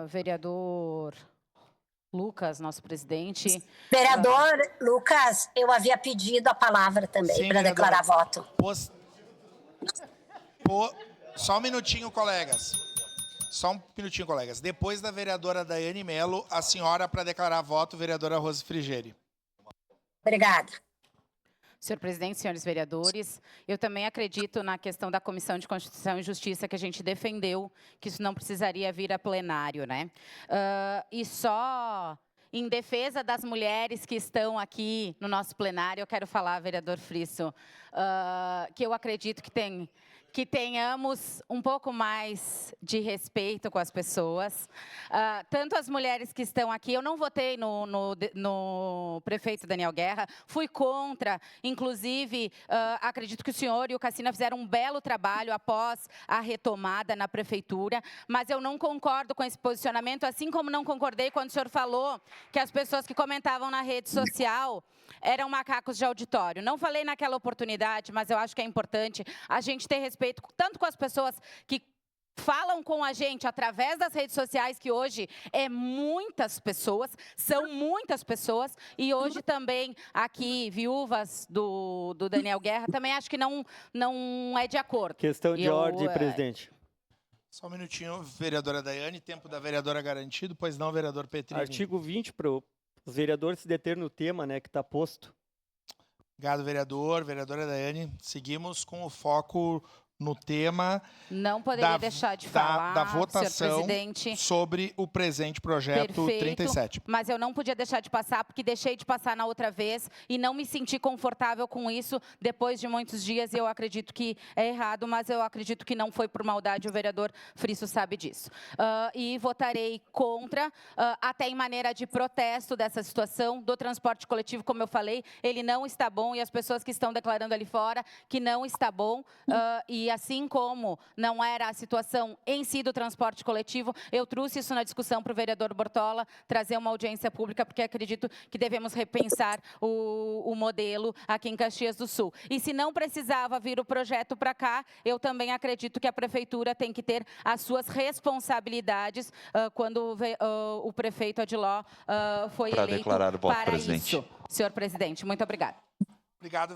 Vereador Lucas, nosso presidente. Vereador Lucas, eu havia pedido a palavra também para declarar voto. Só um minutinho, colegas. Só um minutinho, colegas. Depois da vereadora Daiane Mello, a senhora para declarar voto, vereadora Rose Frigeri. Obrigada. Senhor presidente, senhores vereadores, eu também acredito na questão da Comissão de Constituição e Justiça que a gente defendeu, que isso não precisaria vir a plenário, né? E só em defesa das mulheres que estão aqui no nosso plenário, eu quero falar, vereador Frisso, que eu acredito que tenhamos um pouco mais de respeito com as pessoas. Tanto as mulheres que estão aqui, eu não votei no prefeito Daniel Guerra, fui contra, inclusive, acredito que o senhor e o Cassina fizeram um belo trabalho após a retomada na prefeitura, mas eu não concordo com esse posicionamento, assim como não concordei quando o senhor falou que as pessoas que comentavam na rede social eram macacos de auditório. Não falei naquela oportunidade, mas eu acho que é importante a gente ter respeito tanto com as pessoas que falam com a gente através das redes sociais, que hoje são muitas pessoas, e hoje também aqui, viúvas do Daniel Guerra, também acho que não é de acordo. Questão de ordem, presidente. Só um minutinho, vereadora Daiane, tempo da vereadora garantido, pois não, vereador Petrini. Artigo 20, para os vereadores se deter no tema, né, que está posto. Obrigado, vereador. Vereadora Daiane, seguimos com o foco no tema não poderia deixar de falar, da votação, senhor presidente, sobre o presente projeto. Perfeito, 37. Mas eu não podia deixar de passar, porque deixei de passar na outra vez e não me senti confortável com isso depois de muitos dias. Eu acredito que é errado, mas eu acredito que não foi por maldade, o vereador Frisso sabe disso. E votarei contra, até em maneira de protesto dessa situação do transporte coletivo, como eu falei, ele não está bom, e as pessoas que estão declarando ali fora que não está bom, e assim como não era a situação em si do transporte coletivo, eu trouxe isso na discussão para o vereador Bortola, trazer uma audiência pública, porque acredito que devemos repensar o modelo aqui em Caxias do Sul. E se não precisava vir o projeto para cá, eu também acredito que a prefeitura tem que ter as suas responsabilidades quando o prefeito Adiló foi eleito declarar o voto, para presidente. isso. Senhor presidente, muito obrigada. Obrigado,